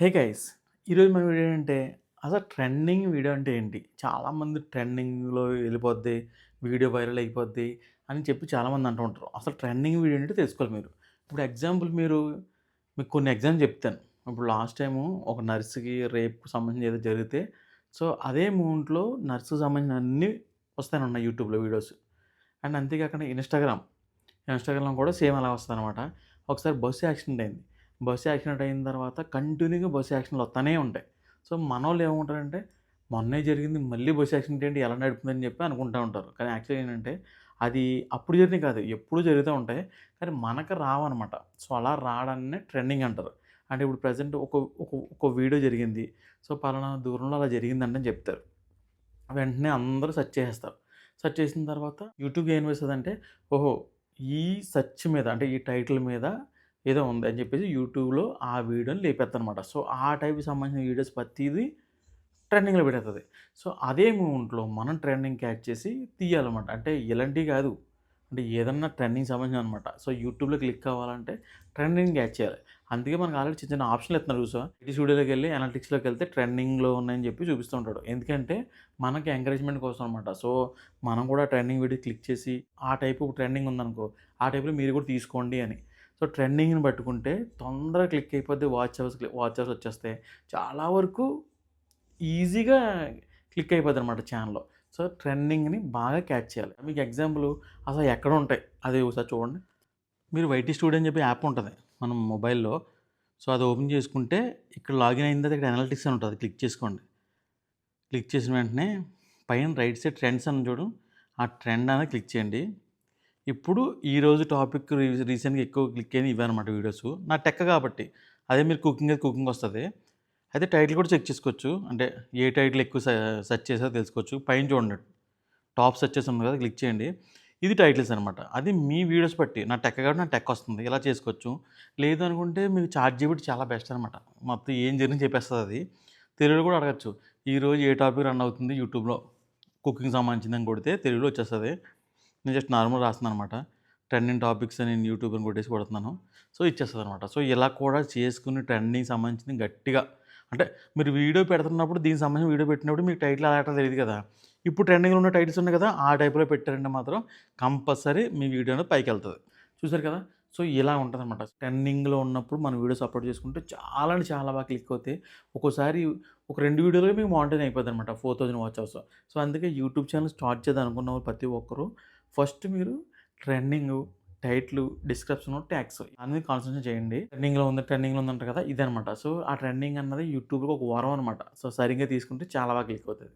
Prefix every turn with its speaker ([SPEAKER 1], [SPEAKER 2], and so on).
[SPEAKER 1] Hey guys! ఈరోజు మన video ఏంటంటే, అసలు ట్రెండింగ్ వీడియో అంటే ఏంటి? చాలామంది ట్రెండింగ్‌లో ఎళ్ళిపోద్ది, వీడియో వైరల్ అయిపోద్ది అని చెప్పి చాలామంది అంటూ ఉంటారు. అసలు ట్రెండింగ్ వీడియో ఏంటో తెలుసుకోవాలి మీరు. ఇప్పుడు ఎగ్జాంపుల్ మీకు కొన్ని ఎగ్జాంపుల్ చెప్తాను. ఇప్పుడు లాస్ట్ టైము ఒక నర్స్‌కి రేప్‌కి సంబంధించి ఏదో జరిగితే, సో, అదే మూమెంట్‌లో నర్స్‌కి సంబంధించిన అన్నీ వస్తానే ఉన్నాయి యూట్యూబ్‌లో వీడియోస్. అండ్ అంతేకాకుండా ఇన్‌స్టాగ్రామ్‌లో కూడా సేమ్ అలాగే వస్తదనమాట. ఒకసారి బస్సు యాక్సిడెంట్ అయింది. బస్సు యాక్సిడెంట్ అయిన తర్వాత కంటిన్యూగా బస్సు యాక్సిడెంట్‌లు వస్తానే ఉంటాయి. సో, మనోళ్ళు ఏమనుకుంటారంటే, మొన్నే జరిగింది మళ్ళీ బస్సు యాక్సిడెంట్ ఏంటి ఎలా నడుపుతుందని చెప్పి అనుకుంటా ఉంటారు. కానీ యాక్చువల్‌గా ఏంటంటే, అది అప్పుడు జరిగినయి కాదు. ఎప్పుడూ జరుగుతా ఉంటాయి. కానీ మనకు రావనమాట. సో, అలా రావడాన్నే ట్రెండింగ్ అంటారు. అంటే ఇప్పుడు ప్రెజెంట్ ఒక ఒక ఒక వీడియో జరిగింది. సో, పలానా దూరంలో అలా జరిగిందండి అని చెప్తారు. వెంటనే అందరూ సెర్చ్ చేసేస్తారు. సెర్చ్ చేసిన తర్వాత యూట్యూబ్ ఏం వేస్తదంటే, ఓహో! ఈ సెర్చ్ మీద అంటే ఈ టైటిల్ మీద ఏదో ఉంది అని చెప్పేసి యూట్యూబ్‌లో ఆ వీడియోని లేపేత్తనమాట. సో, ఆ టైప్‌కి సంబంధించిన వీడియోస్ ప్రతీదీ ట్రెండింగ్‌లో పెట్టేత్తది. సో, అదే మూమెంట్‌లో మనం ట్రెండింగ్ క్యాచ్ చేసి తీయాలన్నమాట. అంటే ఇలాంటివి కాదు. అంటే ఏదన్నా ట్రెండింగ్ సంబంధించినదనమాట. సో, యూట్యూబ్‌లో క్లిక్ అవ్వాలంటే ట్రెండింగ్ క్యాచ్ చేయాలి. అందుకే మనకు ఆల్రెడీ చిన్న చిన్న ఆప్షన్‌లు ఇత్తన్నారు చూసావా? ఈ స్టూడియోలోకెళ్ళి అనలిటిక్స్‌లోకెళ్తే ట్రెండింగ్‌లో ఉన్నాయని చెప్పి చూపిస్తూ ఉంటాడు. ఎందుకంటే మనకి ఎంకరేజ్‌మెంట్ కోసం అనమాట. సో, మనం కూడా ట్రెండింగ్ వీడియో క్లిక్ చేసి ఆ టైపు ట్రెండింగ్ ఉందనుకో, ఆ టైప్‌లో మీరు కూడా తీసుకోండి అని. సో, ట్రెండింగ్‌ని పట్టుకుంటే తొందరగా క్లిక్ అయిపోద్ది. వాచ్ అవర్స్ వచ్చేస్తాయి. చాలా వరకు ఈజీగా క్లిక్ అయిపోద్దనమాట ఛానెల్‌లో. సో, ట్రెండింగ్‌ని బాగా క్యాచ్ చేయాలి. మీకు ఎగ్జాంపుల్ అసలు ఎక్కడుంటాయి అది ఒకసారి చూడండి. మీరు వైటీ స్టూడియో అని చెప్పి యాప్ ఉంటది మన మొబైల్‌లో. సో, అది ఓపెన్ చేసుకుంటే ఇక్కడ లాగిన్ అయిన తర్వాత ఇక్కడ అనలిటిక్స్ అని ఉంటది. క్లిక్ చేసుకోండి. క్లిక్ చేసిన వెంటనే పైన రైట్ సైడ్ ట్రెండ్స్ అని చూడు. ఆ ట్రెండ్ అనేది క్లిక్ చేయండి. ఇప్పుడు ఈరోజు టాపిక్ రీసెంట్‌గా ఎక్కువ క్లిక్ అయినయి ఇవే అనమాట వీడియోస్. నా టెక్ కాబట్టి. అదే మీరు కుకింగ్ అయితే కుకింగ్ వస్తది. అయితే టైటిల్ కూడా చెక్ చేసుకోవచ్చు. అంటే ఏ టైటిల్ ఎక్కువ సెర్చ్ చేసారో తెలుసుకోవచ్చు. పైన చూడండి టాప్ సెర్చెస్ ఉంది కదా! క్లిక్ చేయండి. ఇది టైటిల్స్ అనమాట. అది మీ వీడియోస్ బట్టి నా టెక్ కాబట్టి నాకు టెక్ వస్తుంది. ఇలా చేసుకోవచ్చు. లేదు అనుకుంటే మీకు చాట్‌జీపీటీ చాలా బెస్ట్ అనమాట. మొత్తం ఏం జరిగింది చెప్పేస్తదది. తెలుగులో కూడా అడగొచ్చు. ఈరోజు ఏ టాపిక్ రన్ అవుతుంది యూట్యూబ్‌లో కుకింగ్‌కి సంబంధించిందని కొడితే తెలుగులో వచ్చేస్తది. నేను జస్ట్ నార్మల్‌గా రాస్తున్నాననమాట. ట్రెండింగ్ టాపిక్స్ అని యూట్యూబ్ అని కొట్టేసి కొడుతున్నాను. సో, ఇచ్చేస్తదనమాట. సో, ఇలా కూడా చేసుకొని ట్రెండింగ్‌కి సంబంధించింది గట్టిగా అంటే మీరు వీడియో పెడుతున్నప్పుడు దీనికి సంబంధించిన వీడియో పెట్టినప్పుడు మీకు టైటిల్ ఎలా పెట్టాలో తెలీదు కదా! ఇప్పుడు ట్రెండింగ్‌లో ఉన్న టైటిల్స్ ఉన్నాయి కదా! ఆ టైప్‌లో పెట్టారంటే మాత్రం కంపల్సరీ మీ వీడియో అనేది పైకెళ్తది. చూసారు కదా! సో, ఇలా ఉంటదనమాట. ట్రెండింగ్‌లో ఉన్నప్పుడు మన వీడియోస్ అప్‌లోడ్ చేసుకుంటే చాలా అంటే చాలా బాగా క్లిక్ అవుతాయి. ఒక్కోసారి ఒక 2 వీడియోలకే మీకు మానిటైజ్ అయిపోద్దనమాట. 4000 watch hours. సో, అందుకే యూట్యూబ్ ఛానెల్ స్టార్ట్ చేద్దాం అనుకున్న వాళ్ళు ప్రతి ఒక్కరు ఫస్ట్ మీరు ట్రెండింగు, టైటిలు, డిస్క్రిప్షను, ట్యాగ్స్ దాని మీద కాన్సంట్రేషన్ చేయండి. ట్రెండింగ్‌లో ఉందంటారు కదా! ఇదనమాట. సో, ఆ ట్రెండింగ్ అన్నది యూట్యూబ్‌లో ఒక వరం అనమాట. సో, సరిగ్గా తీసుకుంటే చాలా బాగా క్లిక్ అవుతది.